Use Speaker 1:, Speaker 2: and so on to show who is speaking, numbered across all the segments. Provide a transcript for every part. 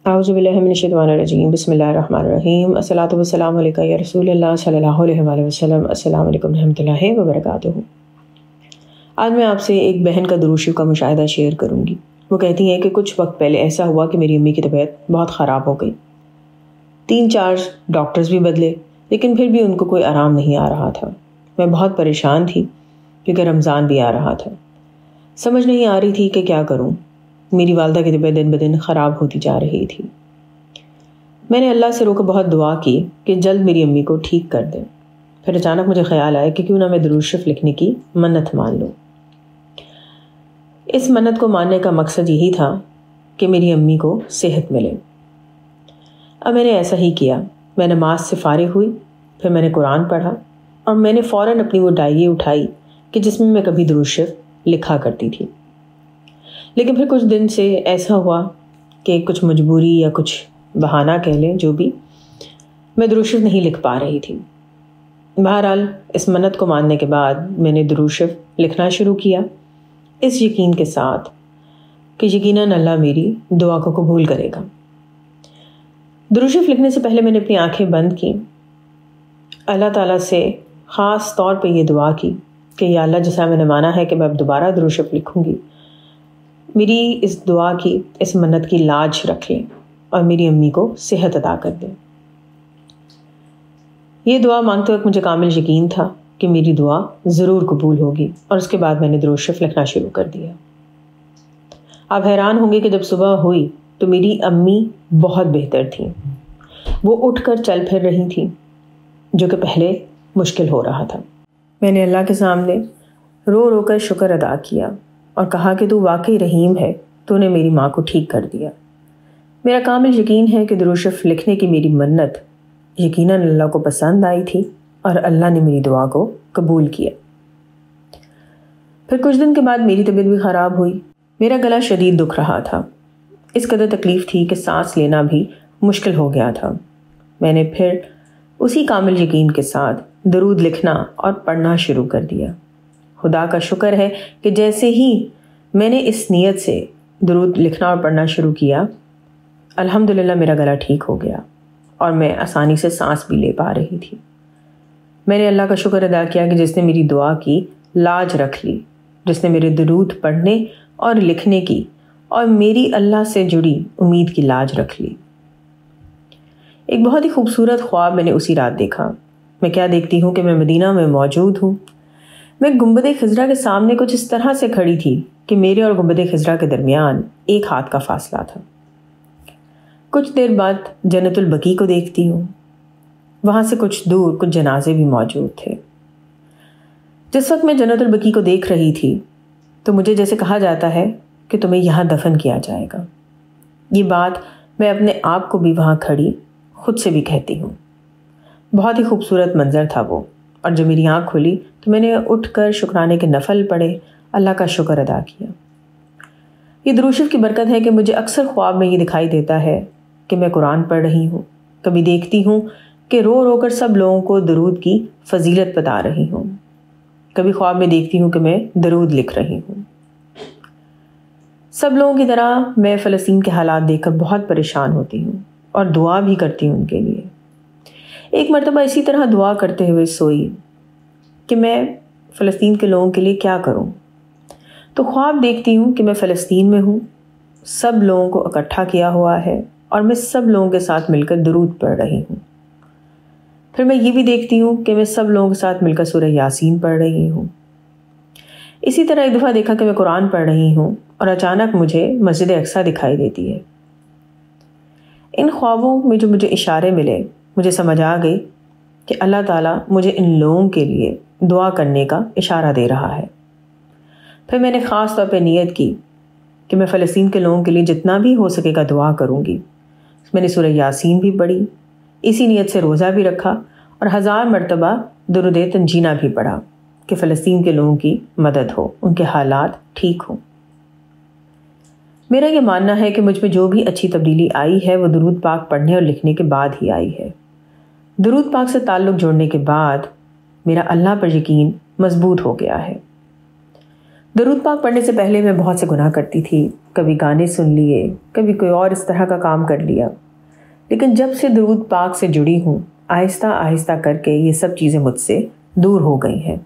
Speaker 1: اعوذ باللہ من الشیطان الرجیم بسم اللہ الرحمن الرحیم الصلاۃ والسلام علیکہ یا رسول اللہ صلی اللہ علیہ وآلہ وسلم۔ السلام علیکم ورحمۃ اللہ وبرکاتہ۔ آج میں آپ سے ایک بہن کا درود شریف کا مشاہدہ شیئر کروں گی۔ وہ کہتی ہیں کہ کچھ وقت پہلے ایسا ہوا کہ میری امی کی طبیعت بہت خراب ہو گئی، 3-4 ڈاکٹرز بھی بدلے، لیکن پھر بھی ان کو کوئی آرام نہیں آ رہا تھا۔ میں بہت پریشان تھی کیونکہ رمضان بھی آ رہا تھا، سمجھ نہیں آ رہی تھی کہ کیا کروں۔ میری والدہ کی طبیعت دن بدن خراب ہوتی جا رہی تھی۔ میں نے اللہ سے رو کر بہت دعا کی کہ جلد میری امی کو ٹھیک کر دیں۔ پھر اچانک مجھے خیال آیا کہ کیوں نہ میں درود شریف لکھنے کی منت مان لوں۔ اس منت کو ماننے کا مقصد یہی تھا کہ میری امی کو صحت ملے۔ اب میں نے ایسا ہی کیا۔ میں نماز سے فارغ ہوئی، پھر میں نے قرآن پڑھا اور میں نے فوراً اپنی وہ ڈائری اٹھائی کہ جس میں کبھی درود شریف لکھا کرتی تھی۔ لیکن پھر کچھ دن سے ایسا ہوا کہ کچھ مجبوری یا کچھ بہانہ کہہ لیں، جو بھی، میں درود شریف نہیں لکھ پا رہی تھی۔ بہرحال اس منت کو ماننے کے بعد میں نے درود شریف لکھنا شروع کیا، اس یقین کے ساتھ کہ یقیناً اللہ میری دعا کو قبول کرے گا۔ درود شریف لکھنے سے پہلے میں نے اپنی آنکھیں بند کی، اللہ تعالیٰ سے خاص طور پہ یہ دعا کی کہ یا اللہ، جیسا میں نے مانا ہے کہ میں اب دوبارہ درود شریف لکھوں گی، میری اس دعا کی، اس منت کی لاج رکھ لیں اور میری امی کو صحت عطا کر دیں۔ یہ دعا مانگتے وقت مجھے کامل یقین تھا کہ میری دعا ضرور قبول ہوگی، اور اس کے بعد میں نے درود شریف لکھنا شروع کر دیا۔ آپ حیران ہوں گے کہ جب صبح ہوئی تو میری امی بہت بہتر تھیں۔ وہ اٹھ کر چل پھر رہی تھیں، جو کہ پہلے مشکل ہو رہا تھا۔ میں نے اللہ کے سامنے رو رو کر شکر ادا کیا اور کہا کہ تو واقعی رحیم ہے، تو نے میری ماں کو ٹھیک کر دیا۔ میرا کامل یقین ہے کہ درود شریف لکھنے کی میری منت یقیناً اللہ کو پسند آئی تھی اور اللہ نے میری دعا کو قبول کیا۔ پھر کچھ دن کے بعد میری طبیعت بھی خراب ہوئی۔ میرا گلا شدید دکھ رہا تھا، اس قدر تکلیف تھی کہ سانس لینا بھی مشکل ہو گیا تھا۔ میں نے پھر اسی کامل یقین کے ساتھ درود لکھنا اور پڑھنا شروع کر دیا۔ خدا کا شکر ہے کہ جیسے ہی میں نے اس نیت سے درود لکھنا اور پڑھنا شروع کیا، الحمدللہ میرا گلا ٹھیک ہو گیا اور میں آسانی سے سانس بھی لے پا رہی تھی۔ میں نے اللہ کا شکر ادا کیا کہ جس نے میری دعا کی لاج رکھ لی، جس نے میرے درود پڑھنے اور لکھنے کی اور میری اللہ سے جڑی امید کی لاج رکھ لی۔ ایک بہت ہی خوبصورت خواب میں نے اسی رات دیکھا۔ میں کیا دیکھتی ہوں کہ میں مدینہ میں موجود ہوں۔ میں گنبد خضرا کے سامنے کچھ اس طرح سے کھڑی تھی کہ میرے اور گنبد خضرا کے درمیان 1 ہاتھ کا فاصلہ تھا۔ کچھ دیر بعد جنت البقیع کو دیکھتی ہوں۔ وہاں سے کچھ دور کچھ جنازے بھی موجود تھے۔ جس وقت میں جنت البقیع کو دیکھ رہی تھی تو مجھے جیسے کہا جاتا ہے کہ تمہیں یہاں دفن کیا جائے گا۔ یہ بات میں اپنے آپ کو بھی وہاں کھڑی خود سے بھی کہتی ہوں۔ بہت ہی خوبصورت منظر تھا وہ، اور جب میری آنکھ کھلی تو میں نے اٹھ کر شکرانے کے نفل پڑھے، اللہ کا شکر ادا کیا۔ یہ درود شریف کی برکت ہے کہ مجھے اکثر خواب میں یہ دکھائی دیتا ہے کہ میں قرآن پڑھ رہی ہوں۔ کبھی دیکھتی ہوں کہ رو رو کر سب لوگوں کو درود کی فضیلت بتا رہی ہوں۔ کبھی خواب میں دیکھتی ہوں کہ میں درود لکھ رہی ہوں۔ سب لوگوں کی طرح میں فلسطین کے حالات دیکھ کر بہت پریشان ہوتی ہوں اور دعا بھی کرتی ہوں ان کے لیے۔ ایک مرتبہ اسی طرح دعا کرتے ہوئے سوئی کہ میں فلسطین کے لوگوں کے لیے کیا کروں، تو خواب دیکھتی ہوں کہ میں فلسطین میں ہوں، سب لوگوں کو اکٹھا کیا ہوا ہے اور میں سب لوگوں کے ساتھ مل کر درود پڑھ رہی ہوں۔ پھر میں یہ بھی دیکھتی ہوں کہ میں سب لوگوں کے ساتھ مل کر سورہ یاسین پڑھ رہی ہوں۔ اسی طرح ایک دفعہ دیکھا کہ میں قرآن پڑھ رہی ہوں اور اچانک مجھے مسجد اقصیٰ دکھائی دیتی ہے۔ ان خوابوں میں جو مجھے اشارے ملے، مجھے سمجھ آ گئی کہ اللہ تعالیٰ مجھے ان لوگوں کے لیے دعا کرنے کا اشارہ دے رہا ہے۔ پھر میں نے خاص طور پہ نیت کی کہ میں فلسطین کے لوگوں کے لیے جتنا بھی ہو سکے گا دعا کروں گی۔ میں نے سورہ یاسین بھی پڑھی، اسی نیت سے روزہ بھی رکھا اور 1000 مرتبہ درود تنجینہ بھی پڑھا کہ فلسطین کے لوگوں کی مدد ہو، ان کے حالات ٹھیک ہوں۔ میرا یہ ماننا ہے کہ مجھ میں جو بھی اچھی تبدیلی آئی ہے وہ درود پاک پڑھنے اور لکھنے کے بعد ہی آئی ہے۔ درود پاک سے تعلق جوڑنے کے بعد میرا اللہ پر یقین مضبوط ہو گیا ہے۔ درود پاک پڑھنے سے پہلے میں بہت سے گناہ کرتی تھی، کبھی گانے سن لیے، کبھی کوئی اور اس طرح کا کام کر لیا، لیکن جب سے درود پاک سے جڑی ہوں آہستہ آہستہ کر کے یہ سب چیزیں مجھ سے دور ہو گئی ہیں۔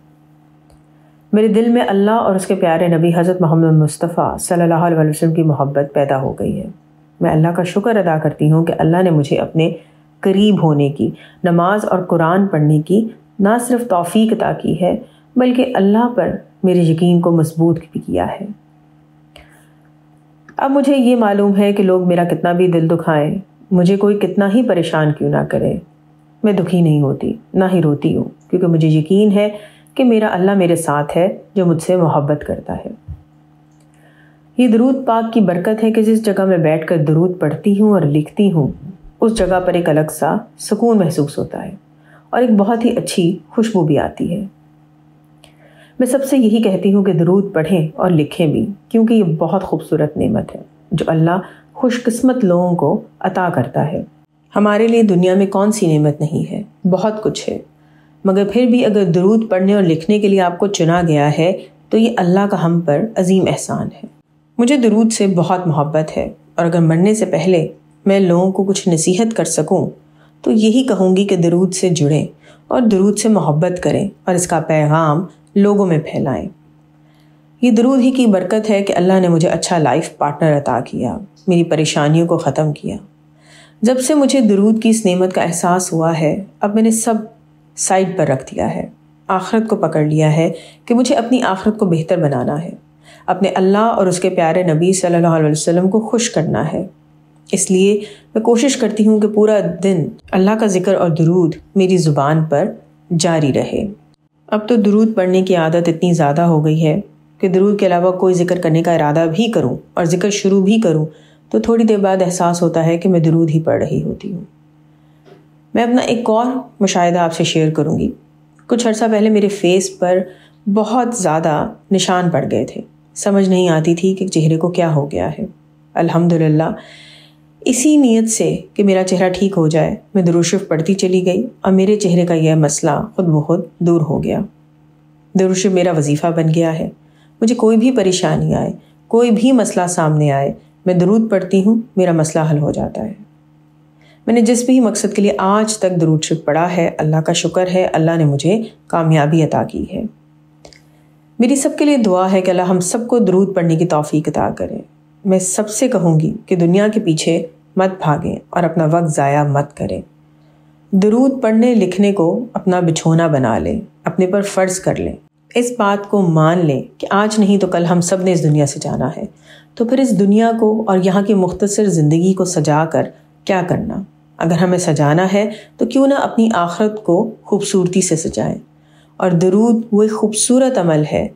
Speaker 1: میرے دل میں اللہ اور اس کے پیارے نبی حضرت محمد مصطفیٰ صلی اللہ علیہ وسلم کی محبت پیدا ہو گئی ہے۔ میں اللہ کا شکر ادا کرتی ہوں کہ اللہ نے مجھے اپنے قریب ہونے کی، نماز اور قرآن پڑھنے کی نہ صرف توفیق عطا کی ہے بلکہ اللہ پر میرے یقین کو مضبوط بھی کیا ہے۔ اب مجھے یہ معلوم ہے کہ لوگ میرا کتنا بھی دل دکھائیں، مجھے کوئی کتنا ہی پریشان کیوں نہ کرے، میں دکھی نہیں ہوتی، نہ ہی روتی ہوں، کیونکہ مجھے یقین ہے کہ میرا اللہ میرے ساتھ ہے جو مجھ سے محبت کرتا ہے۔ یہ درود پاک کی برکت ہے کہ جس جگہ میں بیٹھ کر درود پڑھتی ہوں اور لکھتی ہوں اس جگہ پر ایک الگ سا سکون محسوس ہوتا ہے اور ایک بہت ہی اچھی خوشبو بھی آتی ہے۔ میں سب سے یہی کہتی ہوں کہ درود پڑھیں اور لکھیں بھی، کیونکہ یہ بہت خوبصورت نعمت ہے جو اللہ خوش قسمت لوگوں کو عطا کرتا ہے۔ ہمارے لیے دنیا میں کون سی نعمت نہیں ہے، بہت کچھ ہے، مگر پھر بھی اگر درود پڑھنے اور لکھنے کے لیے آپ کو چنا گیا ہے تو یہ اللہ کا ہم پر عظیم احسان ہے۔ مجھے درود سے بہت محبت ہے، اور اگر مرنے سے پہلے میں لوگوں کو کچھ نصیحت کر سکوں تو یہی کہوں گی کہ درود سے جڑیں اور درود سے محبت کریں اور اس کا پیغام لوگوں میں پھیلائیں۔ یہ درود ہی کی برکت ہے کہ اللہ نے مجھے اچھا لائف پارٹنر عطا کیا، میری پریشانیوں کو ختم کیا۔ جب سے مجھے درود کی اس نعمت کا احساس ہوا ہے، اب میں نے سب سائڈ پر رکھ دیا ہے، آخرت کو پکڑ لیا ہے کہ مجھے اپنی آخرت کو بہتر بنانا ہے، اپنے اللہ اور اس کے پیارے نبی صلی اللہ علیہ وسلم کو خوش کرنا ہے۔ اس لیے میں کوشش کرتی ہوں کہ پورا دن اللہ کا ذکر اور درود میری زبان پر جاری رہے۔ اب تو درود پڑھنے کی عادت اتنی زیادہ ہو گئی ہے کہ درود کے علاوہ کوئی ذکر کرنے کا ارادہ بھی کروں اور ذکر شروع بھی کروں تو تھوڑی دیر بعد احساس ہوتا ہے کہ میں درود ہی پڑھ رہی ہوتی ہوں۔ میں اپنا ایک اور مشاہدہ آپ سے شیئر کروں گی۔ کچھ عرصہ پہلے میرے فیس پر بہت زیادہ نشان پڑ گئے تھے، سمجھ نہیں آتی تھی کہ چہرے کو کیا ہو گیا ہے۔ الحمدللہ اسی نیت سے کہ میرا چہرہ ٹھیک ہو جائے میں درود شریف پڑھتی چلی گئی اور میرے چہرے کا یہ مسئلہ خود بخود دور ہو گیا۔ درود شریف میرا وظیفہ بن گیا ہے۔ مجھے کوئی بھی پریشانی آئے، کوئی بھی مسئلہ سامنے آئے، میں درود پڑھتی ہوں، میرا مسئلہ حل ہو جاتا ہے۔ میں نے جس بھی مقصد کے لیے آج تک درود شریف پڑھا ہے، اللہ کا شکر ہے، اللہ نے مجھے کامیابی عطا کی ہے۔ میری سب کے لیے دعا ہے کہ اللہ ہم سب کو درود پڑھنے کی توفیق عطا کرے۔ میں سب سے کہوں گی کہ دنیا کے پیچھے مت بھاگیں اور اپنا وقت ضائع مت کریں۔ درود پڑھنے لکھنے کو اپنا بچھونا بنا لیں، اپنے پر فرض کر لیں، اس بات کو مان لیں کہ آج نہیں تو کل ہم سب نے اس دنیا سے جانا ہے، تو پھر اس دنیا کو اور یہاں کی مختصر زندگی کو سجا کر کیا کرنا؟ اگر ہمیں سجانا ہے تو کیوں نہ اپنی آخرت کو خوبصورتی سے سجائیں۔ اور درود وہ ایک خوبصورت عمل ہے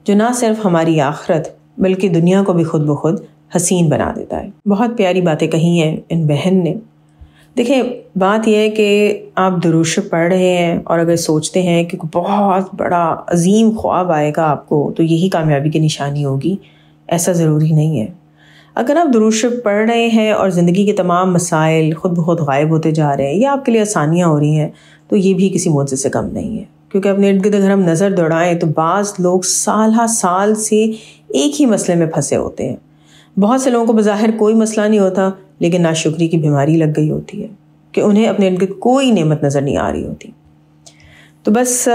Speaker 1: جو نہ صرف ہماری آخرت بلکہ دنیا کو بھی خود بخود حسین بنا دیتا ہے۔ بہت پیاری باتیں کہی ہیں ان بہن نے۔ دیکھیں، بات یہ ہے کہ آپ درود شریف پڑھ رہے ہیں اور اگر سوچتے ہیں کہ بہت بڑا عظیم خواب آئے گا آپ کو تو یہی کامیابی کی نشانی ہوگی، ایسا ضروری نہیں ہے۔ اگر آپ درود شریف پڑھ رہے ہیں اور زندگی کے تمام مسائل خود بخود غائب ہوتے جا رہے ہیں یا آپ کے لیے آسانیاں ہو رہی ہیں تو یہ بھی کسی معجزے سے کم نہیں ہے، کیونکہ اپنے ارد گرد اگر ہم نظر دوڑائیں تو بعض لوگ سال سے ایک ہی مسئلے میں پھنسے ہوتے ہیں۔ بہت سے لوگوں کو بظاہر کوئی مسئلہ نہیں ہوتا لیکن ناشکری کی بیماری لگ گئی ہوتی ہے کہ انہیں اپنے ارد گرد کوئی نعمت نظر نہیں آ رہی ہوتی۔ تو بس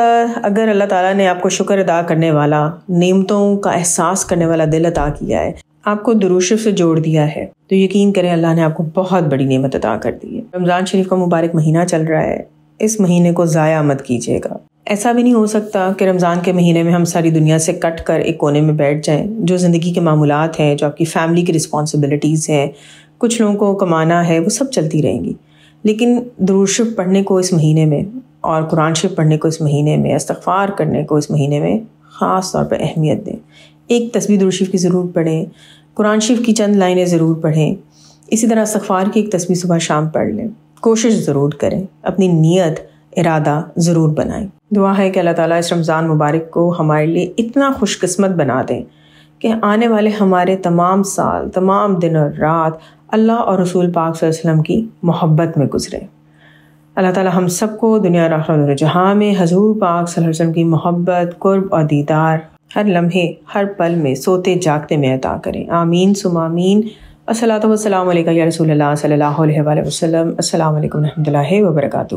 Speaker 1: اگر اللہ تعالیٰ نے آپ کو شکر ادا کرنے والا، نعمتوں کا احساس کرنے والا دل عطا کیا ہے، آپ کو درود شریف سے جوڑ دیا ہے، تو یقین کریں اللہ نے آپ کو بہت بڑی نعمت عطا کر دی ہے۔ رمضان شریف کا مبارک مہینہ چل رہا ہے، اس مہینے کو ضائع مت کیجیے گا۔ ایسا بھی نہیں ہو سکتا کہ رمضان کے مہینے میں ہم ساری دنیا سے کٹ کر ایک کونے میں بیٹھ جائیں۔ جو زندگی کے معمولات ہیں، جو آپ کی فیملی کی رسپانسبلٹیز ہیں، کچھ لوگوں کو کمانا ہے، وہ سب چلتی رہیں گی، لیکن درود شریف پڑھنے کو اس مہینے میں اور قرآن شریف پڑھنے کو اس مہینے میں، استغفار کرنے کو اس مہینے میں خاص طور پر اہمیت دیں۔ ایک تسبیح درود شریف کی ضرور پڑھیں، قرآن شریف کی چند لائنیں ضرور پڑھیں، اسی طرح استغفار کی ایک تسبیح صبح شام پڑھ لیں۔ کوشش ضرور کریں، اپنی نیت ارادہ ضرور بنائیں۔ دعا ہے کہ اللہ تعالیٰ اس رمضان مبارک کو ہمارے لیے اتنا خوش قسمت بنا دیں کہ آنے والے ہمارے تمام سال، تمام دن اور رات اللہ اور رسول پاک صلی اللہ علیہ وسلم کی محبت میں گزرے۔ اللہ تعالیٰ ہم سب کو دنیا اور آخرت دونوں جہاں میں حضور پاک صلی اللہ علیہ وسلم کی محبت، قرب اور دیدار ہر لمحے ہر پل میں سوتے جاگتے میں عطا کریں، آمین ثم آمین۔ الصلاۃ والسلام علیکہ یا رسول اللہ صلی اللہ علیہ وآلہ وسلم۔ السلام علیکم ورحمۃ اللہ وبرکاتہ۔